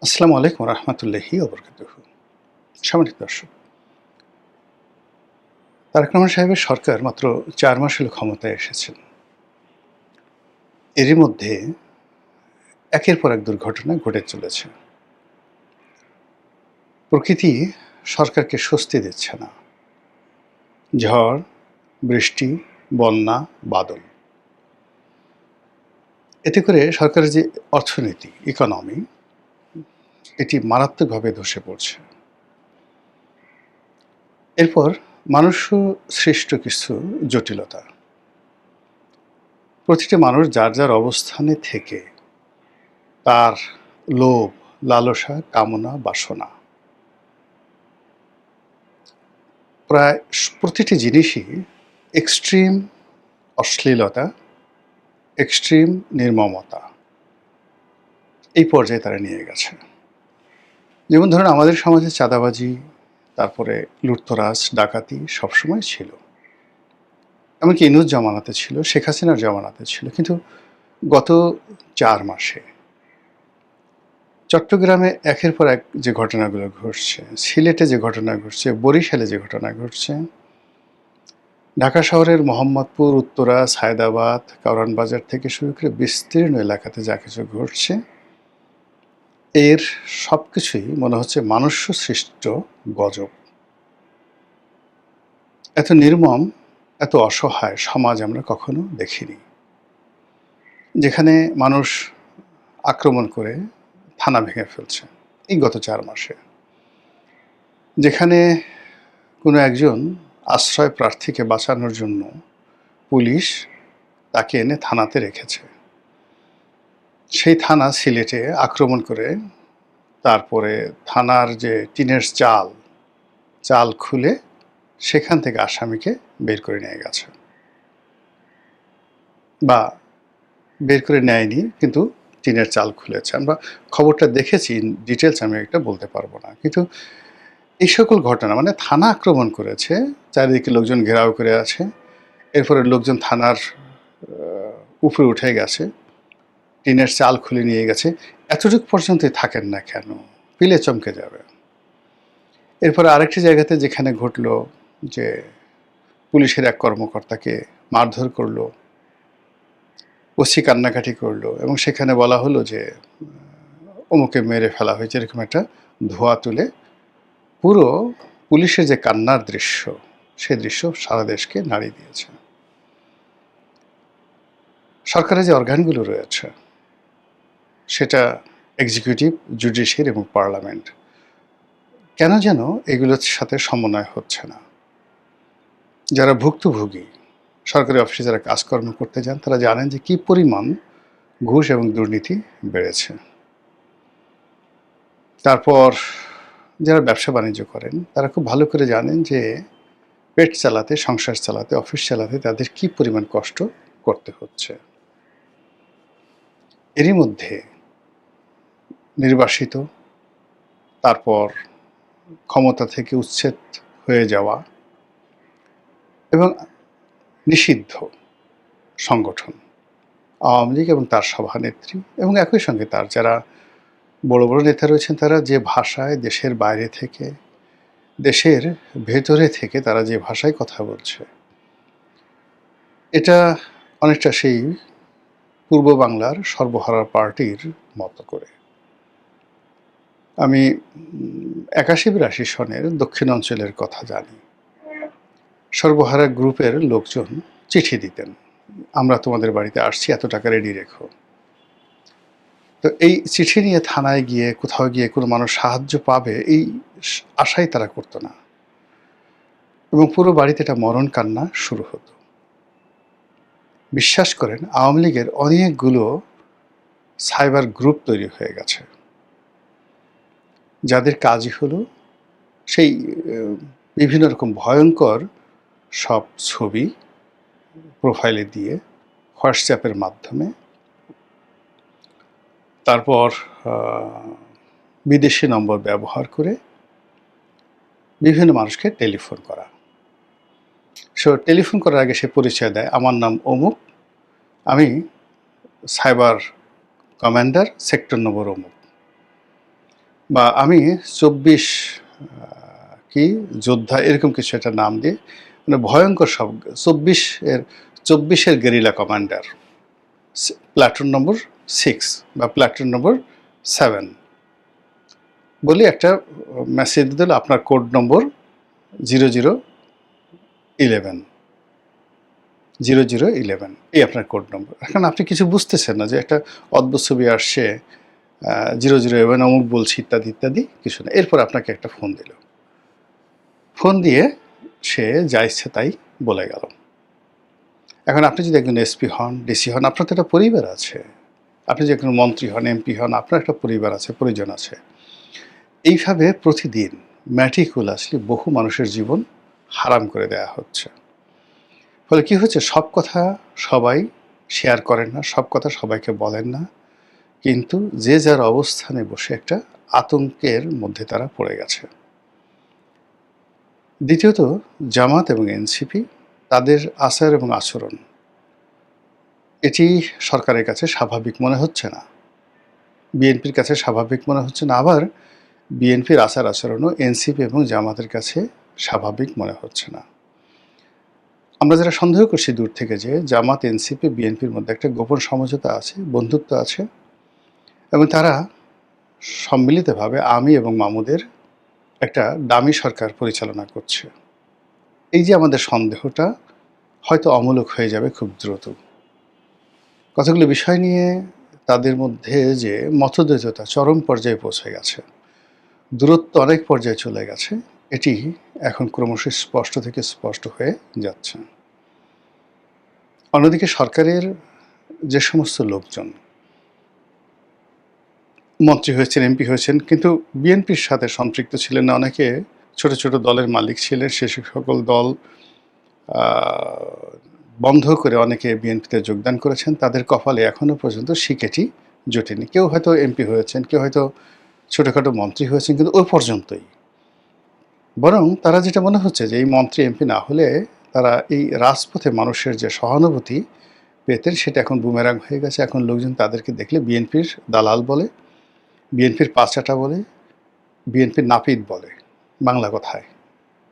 আসসালামু আলাইকুম রহমতুল্লাহি ওবরকাতুহু। সম্মানিত দর্শক, তারেক রহমান সাহেবের সরকার মাত্র ৪ মাস হলো ক্ষমতায় এসেছেন। এরই মধ্যে একের পর এক দুর্ঘটনা ঘটে চলেছে। প্রকৃতি সরকারকে স্বস্তি দিচ্ছে না। ঝড়, বৃষ্টি, বন্যা, বাদল। এতে করে সরকারের যে অর্থনীতি, ইকোনমি, এটি মারাত্মকভাবে ধসে পড়ছে। এরপর মানুষ সৃষ্ট কিছু জটিলতা। প্রতিটি মানুষ যার যার অবস্থানে থেকে তার লোভ, লালসা, কামনা, বাসনা প্রায় প্রতিটি জিনিসই এক্সট্রিম অশ্লীলতা, এক্সট্রিম নির্মমতা এই পর্যায়ে তারা নিয়ে গেছে। যেমন ধরুন আমাদের সমাজে চাঁদাবাজি, তারপরে লুটতরাজ, ডাকাতি সবসময় ছিল। এমনকি ইনুস জামানাতে ছিল, শেখ হাসিনার জামানাতে ছিল। কিন্তু গত ৪ মাসে চট্টগ্রামে একের পর এক যে ঘটনাগুলো ঘটছে, সিলেটে যে ঘটনা ঘটছে, বরিশালে যে ঘটনা ঘটছে, ঢাকা শহরের মোহাম্মদপুর, উত্তরা, সায়েদাবাদ, কারওয়ান বাজার থেকে শুরু করে বিস্তীর্ণ এলাকাতে যা কিছু ঘটছে, এর সবকিছুই মনে হচ্ছে মনুষ্য সৃষ্ট গজব। এত নির্মম, এত অসহায় সমাজ আমরা কখনো দেখিনি। যেখানে মানুষ আক্রমণ করে থানা ভেঙে ফেলছে এই গত ৪ মাসে। যেখানে কোনো একজন আশ্রয় প্রার্থীকে বাঁচানোর জন্য পুলিশ তাকে এনে থানাতে রেখেছে। সেই থানা সিলেটে আক্রমণ করে তারপরে থানার যে টিনের চাল খুলে সেখান থেকে আসামিকে বের করে নিয়ে গেছে। বা বের করে নেয়নি, কিন্তু টিনের চাল খুলেছে। আমরা খবরটা দেখেছি, ডিটেলস আমি এটা বলতে পারবো না। কিন্তু এই সকল ঘটনা মানে থানা আক্রমণ করেছে, চারিদিকে লোকজন ঘেরাও করে আছে। এরপরে লোকজন থানার উপরে উঠে গেছে, টিনের চাল খুলে নিয়ে গেছে। এতটুকু পর্যন্তই থাকেন না কেন? পিলে চমকে যাবে। এরপরে আরেকটি জায়গাতে যেখানে ঘটলো যে পুলিশের এক কর্মকর্তাকে মারধর করলো, ওসি কান্নাকাটি করলো এবং সেখানে বলা হলো যে অমুকে মেরে ফেলা হয়েছে, এরকম একটা ধোঁয়া তুলে পুরো পুলিশের যে কান্নার দৃশ্য, সেই দৃশ্য সারা দেশকে নাড়িয়ে দিয়েছে। সরকারের যে অর্গানগুলো রয়েছে, সেটা এক্সিকিউটিভ, জুডিশিয়ারি এবং পার্লামেন্ট, কেন যেন এগুলোর সাথে সমন্বয় হচ্ছে না। যারা ভুক্তভোগী, সরকারি অফিসে যারা কাজকর্ম করতে যান, তারা জানেন যে কী পরিমাণ ঘুষ এবং দুর্নীতি বেড়েছে। তারপর যারা ব্যবসা বাণিজ্য করেন, তারা খুব ভালো করে জানেন যে পেট চালাতে, সংসার চালাতে, অফিস চালাতে তাদের কী পরিমাণ কষ্ট করতে হচ্ছে। এরই মধ্যে নির্বাসিত, তারপর ক্ষমতা থেকে উচ্ছেদ হয়ে যাওয়া এবং নিষিদ্ধ সংগঠন আওয়ামী লীগ এবং তার সভানেত্রী এবং একই সঙ্গে তার যারা বড় বড় নেতা রয়েছেন, তারা যে ভাষায় দেশের বাইরে থেকে, দেশের ভেতরে থেকে তারা যে ভাষায় কথা বলছে, এটা অনেকটা সেই পূর্ব বাংলার সর্বহারা পার্টির মতো করে। আমি ৮১-৮২ সনের দক্ষিণ অঞ্চলের কথা জানি। সর্বহারা গ্রুপের লোকজন চিঠি দিতেন, আমরা তোমাদের বাড়িতে আসছি, এত টাকা রেডি রেখো। তো এই চিঠি নিয়ে থানায় গিয়ে, কোথাও গিয়ে কোনো মানুষ সাহায্য পাবে এই আশাই তারা করতো না, এবং পুরো বাড়িতে একটা মরণ কান্না শুরু হতো। বিশ্বাস করেন, আওয়ামী লীগের অনেকগুলো সাইবার গ্রুপ তৈরি হয়ে গেছে, যাদের কাজই হলো সেই বিভিন্ন রকম ভয়ঙ্কর সব ছবি প্রোফাইলে দিয়ে হোয়াটসঅ্যাপের মাধ্যমে, তারপর বিদেশি নম্বর ব্যবহার করে বিভিন্ন মানুষকে টেলিফোন করা। টেলিফোন করার আগে সে পরিচয় দেয়, আমার নাম অমুক, আমি সাইবার কমান্ডার, সেক্টর নম্বর অমুক। বা আমি ২৪ কি যোদ্ধা এরকম কিছু একটা নাম দিয়ে মানে ভয়ঙ্কর সব ২৪ এর গেরিলা কমান্ডার, প্ল্যাটুন নম্বর 6 বা প্ল্যাটুন নম্বর 7 বলে একটা মেসেজ দিল, আপনার কোড নম্বর 0011 0011 এই আপনার কোড নম্বর। এখন আপনি কিছু বুঝতেছেন না যে একটা অদ্ভুত ছবি আসছে, 0011 অমুক বলছি ইত্যাদি ইত্যাদি কিছু না। এরপর আপনাকে একটা ফোন দিল, ফোন দিয়ে সে যা ইচ্ছে তাই বলে গেল। এখন আপনি যদি একজন এসপি হন, ডিসি হন, আপনার তো একটা পরিবার আছে। আপনি যে কোনো মন্ত্রী হন, এমপি হন, আপনার একটা পরিবার আছে, পরিজন আছে। এইভাবে প্রতিদিন ম্যাটিকুলাসলি বহু মানুষের জীবন হারাম করে দেয়া হচ্ছে। ফলে কি হচ্ছে, সব কথা সবাই শেয়ার করেন না, সব কথা সবাইকে বলেন না, কিন্তু যে যার অবস্থানে বসে একটা আতঙ্কের মধ্যে তারা পড়ে গেছে। দ্বিতীয়ত, জামাত এবং এনসিপি তাদের আচার এবং আচরণ এটি সরকারের কাছে স্বাভাবিক মনে হচ্ছে না, বিএনপির কাছে স্বাভাবিক মনে হচ্ছে না, আবার বিএনপির আচার আচরণও এনসিপি এবং জামাতের কাছে স্বাভাবিক মনে হচ্ছে না। আমরা যারা সন্দেহ করছি দূর থেকে যে জামাত, এনসিপি, বিএনপির মধ্যে একটা গোপন সমঝোতা আছে, বন্ধুত্ব আছে, এবং তারা সম্মিলিতভাবে আমি এবং মামুদের একটা দামি সরকার পরিচালনা করছে, এই যে আমাদের সন্দেহটা হয়তো অমূলক হয়ে যাবে খুব দ্রুত। কতগুলো বিষয় নিয়ে তাদের মধ্যে যে মতদ্বৈধতা চরম পর্যায়ে পৌঁছে গেছে, দূরত্ব অনেক পর্যায়ে চলে গেছে, এটি এখন ক্রমশ স্পষ্ট থেকে স্পষ্ট হয়ে যাচ্ছে। অন্যদিকে সরকারের যে সমস্ত লোকজন মন্ত্রী হয়েছেন, এমপি হয়েছেন, কিন্তু বিএনপির সাথে সম্পৃক্ত ছিলেন না, অনেকে ছোট ছোট দলের মালিক ছিলেন, সে সকল দল বন্ধ করে অনেকে বিএনপিতে যোগদান করেছেন, তাদের কপালে এখনও পর্যন্ত শিকেটি জোটেনি। কেউ হয়তো এমপি হয়েছেন, কেউ হয়তো ছোটোখাটো মন্ত্রী হয়েছেন, কিন্তু ওই পর্যন্তই। বরং তারা যেটা মনে হচ্ছে যে এই মন্ত্রী এমপি না হলে তারা এই রাজপথে মানুষের যে সহানুভূতি পেতেন সেটা এখন বুমেরাং হয়ে গেছে। এখন লোকজন তাদেরকে দেখলে বিএনপির দালাল বলে, বিএনপির পাঁচাটা বলে, বিএনপির নাপিত বলে বাংলা কথায়।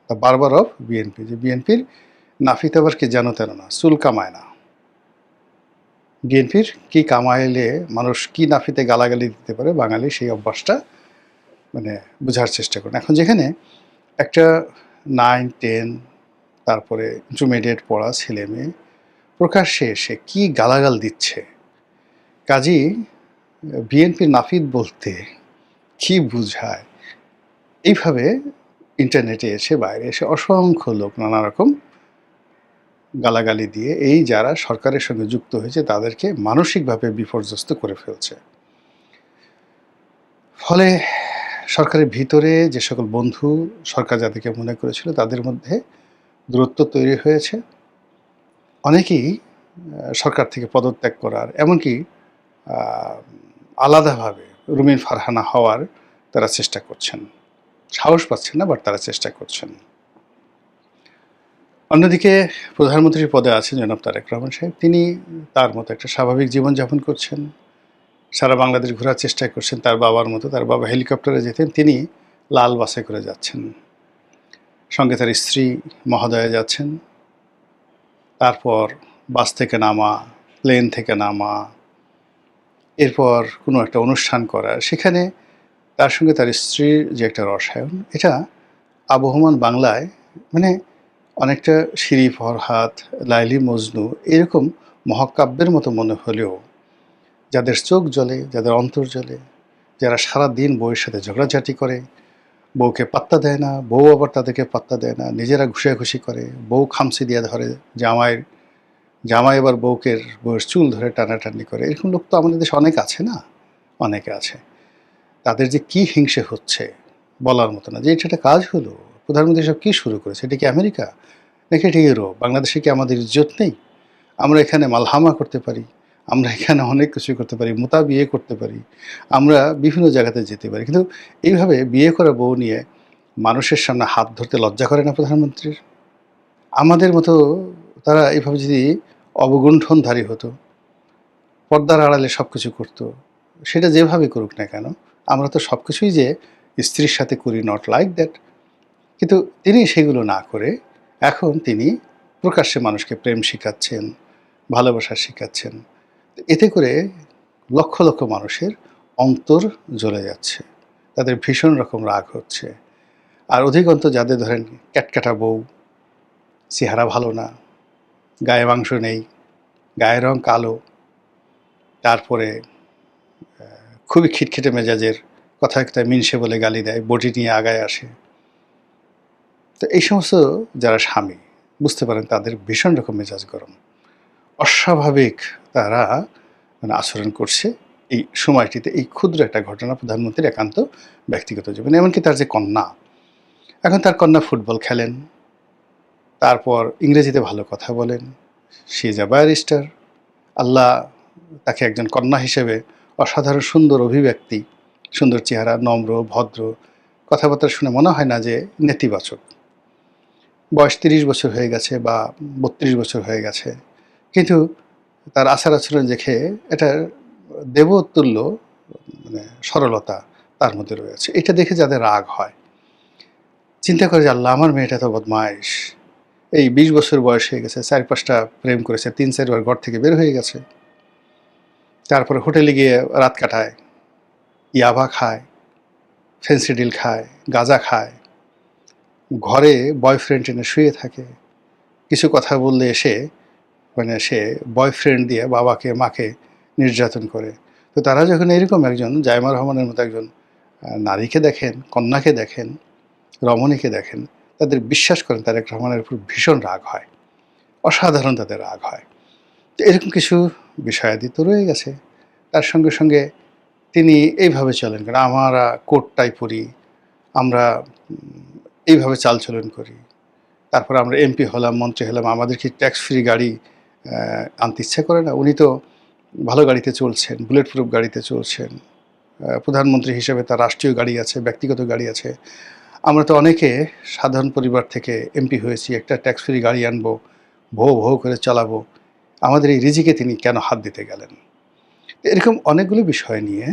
তা বারবার অফ বিএনপি, যে বিএনপির নাপিত আবার কি জানো তেন না, চুল কামায় না। বিএনপির কি কামাইলে মানুষ কি নাপিতে গালাগালি দিতে পারে, বাঙালি সেই অভ্যাসটা মানে বোঝার চেষ্টা করেন। এখন যেখানে একটা 9, 10 তারপরে ইন্টারমিডিয়েট পড়া ছেলে মেয়ে প্রকাশ্যে এসে কি গালাগাল দিচ্ছে, কাজী বিএনপির নাপিত বলতে কি বুঝায়, এইভাবে ইন্টারনেটে এসে বাইরে এসে অসংখ্য লোক নানা রকম গালাগালি দিয়ে এই যারা সরকারের সঙ্গে যুক্ত হয়েছে তাদেরকে মানসিকভাবে বিপর্যস্ত করে ফেলছে। ফলে সরকারের ভিতরে যে সকল বন্ধু সরকার যাদেরকে মনে করেছিল তাদের মধ্যে দূরত্ব তৈরি হয়েছে। অনেকেই সরকার থেকে পদত্যাগ করার, এমনকি আলাদাভাবে রুমিন ফারহানা হওয়ার তারা চেষ্টা করছেন, সাহস পাচ্ছেন না, বাট তারা চেষ্টা করছেন। অন্যদিকে প্রধানমন্ত্রীর পদে আছেন জনাব তারেক রহমান সাহেব, তিনি তার মতো একটা স্বাভাবিক জীবনযাপন করছেন, সারা বাংলাদেশ ঘোরার চেষ্টা করছেন তার বাবার মতো। তার বাবা হেলিকপ্টারে যেতেন, তিনি লাল বাসে করে যাচ্ছেন, সঙ্গে তার স্ত্রী মহোদয়া যাচ্ছেন। তারপর বাস থেকে নামা, প্লেন থেকে নামা, এরপর কোনো একটা অনুষ্ঠান করা, সেখানে তার সঙ্গে তার স্ত্রীর যে একটা রসায়ন, এটা আবহমান বাংলায় মানে অনেকটা শিরি ফরহাদ, লাইলি মজনু এরকম মহাকাব্যের মতো মনে হলেও যাদের চোখ জ্বলে, যাদের অন্তর জ্বলে, যারা সারা দিন বউয়ের সাথে ঝগড়াঝাটি করে, বউকে পাত্তা দেয় না, বউ আবার তাদেরকে পাত্তা দেয় না, নিজেরা ঘুষাঘুষি করে, বউ খামচি দিয়ে ধরে জামাই আবার বউয়ের চুল ধরে টানাটানি করে, এরকম লোক তো আমাদের দেশে অনেক আছে না, অনেকে আছে। তাদের যে কি হিংসে হচ্ছে বলার মতো না। যে এটা একটা কাজ হলো, প্রধানমন্ত্রী সব কী শুরু করেছে, এটা কি আমেরিকা নাকি এটা ইউরোপ? বাংলাদেশে কি আমাদের ইজ্জত নেই? আমরা এখানে মালহামা করতে পারি, আমরা এখানে অনেক কিছু করতে পারি, মোতা বিয়ে করতে পারি, আমরা বিভিন্ন জায়গাতে যেতে পারি, কিন্তু এইভাবে বিয়ে করা বউ নিয়ে মানুষের সামনে হাত ধরতে লজ্জা করে না প্রধানমন্ত্রীর? আমাদের মতো তারা এইভাবে যদি অবগুণ্ঠনধারী হতো, পর্দার আড়ালে সব কিছু করতো, সেটা যেভাবে করুক না কেন, আমরা তো সব কিছুই যে স্ত্রীর সাথে করি, নট লাইক দ্যাট। কিন্তু তিনি সেগুলো না করে এখন তিনি প্রকাশ্যে মানুষকে প্রেম শিখাচ্ছেন, ভালোবাসা শিখাচ্ছেন। এতে করে লক্ষ লক্ষ মানুষের অন্তর জ্বলে যাচ্ছে, তাদের ভীষণ রকম রাগ হচ্ছে। আর অধিকন্ত যাদের ধরেন ক্যাটকাটা বউ, চেহারা ভালো না, গায়ে মাংস নেই, গায়ের রং কালো, তারপরে খুবই খিটখিটে মেজাজের, কথায় কথায় মিনসে বলে গালি দেয়, বটি নিয়ে আগায় আসে। তো এই সমস্ত যারা স্বামী বুঝতে পারেন তাদের ভীষণ রকম মেজাজ গরম, অস্বাভাবিক তারা মানে আচরণ করছে এই সময়টিতে। এই ক্ষুদ্র একটা ঘটনা প্রধানমন্ত্রীর একান্ত ব্যক্তিগত জীবন। এমনকি তার যে কন্যা, এখন তার কন্যা ফুটবল খেলেন, তারপর ইংরেজিতে ভালো কথা বলেন, শি ইজ আ ব্যারিস্টার। আল্লাহ তাকে একজন কন্যা হিসেবে অসাধারণ সুন্দর অভিব্যক্তি, সুন্দর চেহারা, নম্র ভদ্র, কথাবার্তা শুনে মনে হয় না যে নেতিবাচক। বয়স ৩০ বছর হয়ে গেছে বা ৩২ বছর হয়ে গেছে, কিন্তু তার আচার আচরণ দেখে এটা দেবতুল্য মানে সরলতা তার মধ্যে রয়েছে। এটা দেখে যাদের রাগ হয়, চিন্তা করে যে আল্লাহ আমার মেয়েটা তো বদমাইশ, এই ২০ বছর বয়স হয়ে গেছে, ৪-৫টা প্রেম করেছে, ৩-৪ বার ঘর থেকে বের হয়ে গেছে, তারপরে হোটেলে গিয়ে রাত কাটায়, ইয়াবা খায়, ফেন্সিডিল খায়, গাঁজা খায়, ঘরে বয়ফ্রেন্ড এনে শুয়ে থাকে, কিছু কথা বললে এসে মানে সে বয়ফ্রেন্ড দিয়ে বাবাকে মাকে নির্যাতন করে। তো তারা যখন এরকম একজন জায়মা রহমানের মতো একজন নারীকে দেখেন, কন্যাকে দেখেন, রমণীকে দেখেন, তাদের বিশ্বাস করেন তারেক রহমানের উপর ভীষণ রাগ হয়, অসাধারণ তাদের রাগ হয়। তো এরকম কিছু বিষয়াদি তো রয়ে গেছে। তার সঙ্গে সঙ্গে তিনি এইভাবে চলেন, কারণ আমরা কোট টাই পরি, আমরা এইভাবে চালচলন করি, তারপর আমরা এমপি হলাম, মন্ত্রী হলাম, আমাদের কি ট্যাক্স ফ্রি গাড়ি আনতে ইচ্ছা করে না? উনি তো ভালো গাড়িতে চলছেন, বুলেট প্রুফ গাড়িতে চলছেন, প্রধানমন্ত্রী হিসেবে তার রাষ্ট্রীয় গাড়ি আছে, ব্যক্তিগত গাড়ি আছে। আমরা তো অনেকে সাধারণ পরিবার থেকে এমপি হয়েছি, একটা ট্যাক্স ফ্রি গাড়ি আনবো, ভো ভো করে চালাবো, আমাদের এই রিজিকে তিনি কেন হাত দিতে গেলেন? এরকম অনেকগুলো বিষয় নিয়ে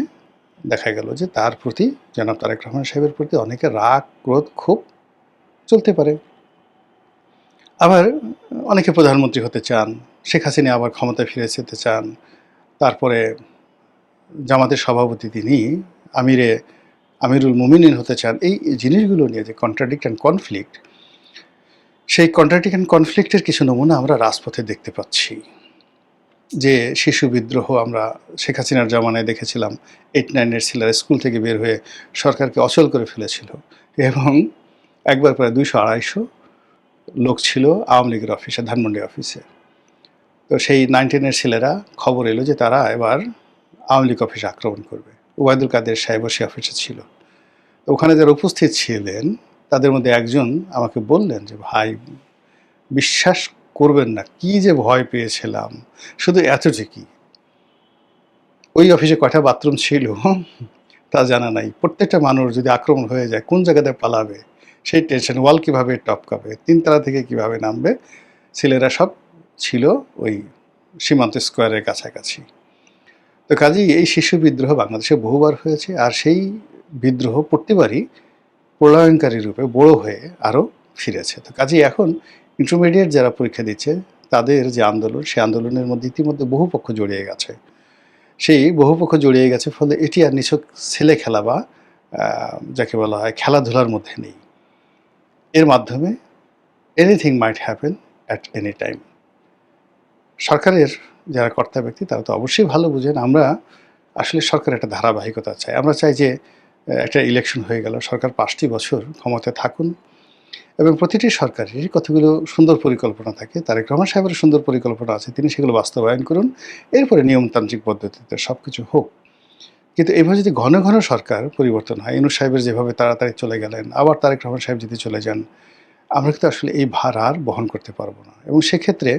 দেখা গেল যে তার প্রতি, জনাব তারেক রহমান সাহেবের প্রতি অনেকের রাগ, ক্রোধ, ক্ষোভ চলতে পারে। আবার অনেকে প্রধানমন্ত্রী হতে চান, শেখ হাসিনা আবার ক্ষমতায় ফিরে যেতে চান, তারপরে জামাতের সভাপতি তিনি আমিরুল মুমিনিন হতে চান। এই জিনিসগুলো নিয়ে যে কন্ট্রাডিক্ট অ্যান্ড কনফ্লিক্ট, সেই কন্ট্রাডিক্ট অ্যান্ড কনফ্লিক্টের কিছু নমুনা আমরা রাজপথে দেখতে পাচ্ছি। যে শিশু বিদ্রোহ আমরা শেখ হাসিনার জামানায় দেখেছিলাম, 8-9 ছেলেরা স্কুল থেকে বের হয়ে সরকারকে অচল করে ফেলেছিল, এবং একবার প্রায় 200-250 লোক ছিল আওয়ামী লীগের অফিসে, ধানমন্ডি অফিসে। তো সেই 9-10 ছেলেরা খবর এলো যে তারা এবার আওয়ামী লীগ অফিসে আক্রমণ করবে। ওবায়দুল কাদের সাহেব সে অফিসে ছিল। তো ওখানে যারা উপস্থিত ছিলেন তাদের মধ্যে একজন আমাকে বললেন যে, ভাই বিশ্বাস করবেন না কি যে ভয় পেয়েছিলাম, শুধু এতটুকুই, ওই অফিসে কয়টা বাথরুম ছিল তা জানা নাই, প্রত্যেকটা মানুষ যদি আক্রমণ হয়ে যায় কোন জায়গাতে পালাবে সেই টেনশন, ওয়াল কীভাবে টপকাবে, 3 তলা থেকে কীভাবে নামবে। ছেলেরা সব ছিল ওই সীমান্ত স্কোয়ারের কাছাকাছি। তো কাজেই এই শিশু বিদ্রোহ বাংলাদেশে বহুবার হয়েছে, আর সেই বিদ্রোহ প্রতিবারই প্রলয়ঙ্কারী রূপে বড় হয়ে আরও ফিরেছে। তো কাজেই এখন ইন্টারমিডিয়েট যারা পরীক্ষা দিচ্ছে তাদের যে আন্দোলন, সেই আন্দোলনের মধ্যে ইতিমধ্যে বহু পক্ষ জড়িয়ে গেছে। সেই বহু পক্ষ জড়িয়ে গেছে, ফলে এটি আর নিছক ছেলে খেলা বা যাকে বলা হয় খেলাধুলার মধ্যে নেই। এর মাধ্যমে anything might happen at any time. সরকারের যারা কর্তা ব্যক্তি তারা তো অবশ্যই ভালো বুঝেন। আমরা আসলে সরকারের একটা ধারাবাহিকতা চাই। আমরা চাই যে একটা ইলেকশন হয়ে গেল, সরকার 5টি বছর ক্ষমতায় থাকুন, এবং প্রতিটি সরকারেরই কতগুলো সুন্দর পরিকল্পনা থাকে। তারেক রহমান সাহেবের সুন্দর পরিকল্পনা আছে, তিনি সেগুলো বাস্তবায়ন করুন, এরপরে নিয়মতান্ত্রিক পদ্ধতিতে সব কিছু হোক। কিন্তু এভাবে যদি ঘন ঘন সরকার পরিবর্তন হয়, ইউনূস সাহেবের যেভাবে তাড়াতাড়ি চলে গেলেন, আবার তারেক রহমান সাহেব যদি চলে যান, আমরা কিন্তু আসলে এই ভার আর বহন করতে পারবো না। এবং সেক্ষেত্রে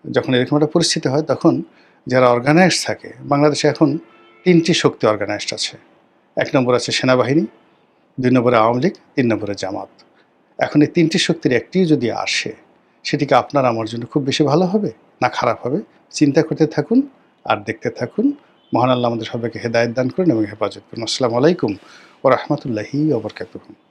যখন এরকম একটা পরিস্থিতি হয়, তখন যারা অর্গানাইজড থাকে, বাংলাদেশে এখন 3টি শক্তি অর্গানাইজড আছে। 1 নম্বর আছে সেনাবাহিনী, 2 নম্বরে আওয়ামী লীগ, 3 নম্বরে জামাত। এখন এই 3টি শক্তির একটিও যদি আসে, সেটিকে আপনার আমার জন্য খুব বেশি ভালো হবে না খারাপ হবে, চিন্তা করতে থাকুন আর দেখতে থাকুন। মহান আল্লাহ আমাদের সবাইকে হেদায়েত দান করুন এবং হেফাজত করুন। আসসালামু আলাইকুম ওয়া রাহমাতুল্লাহি ওয়া বারাকাতুহু।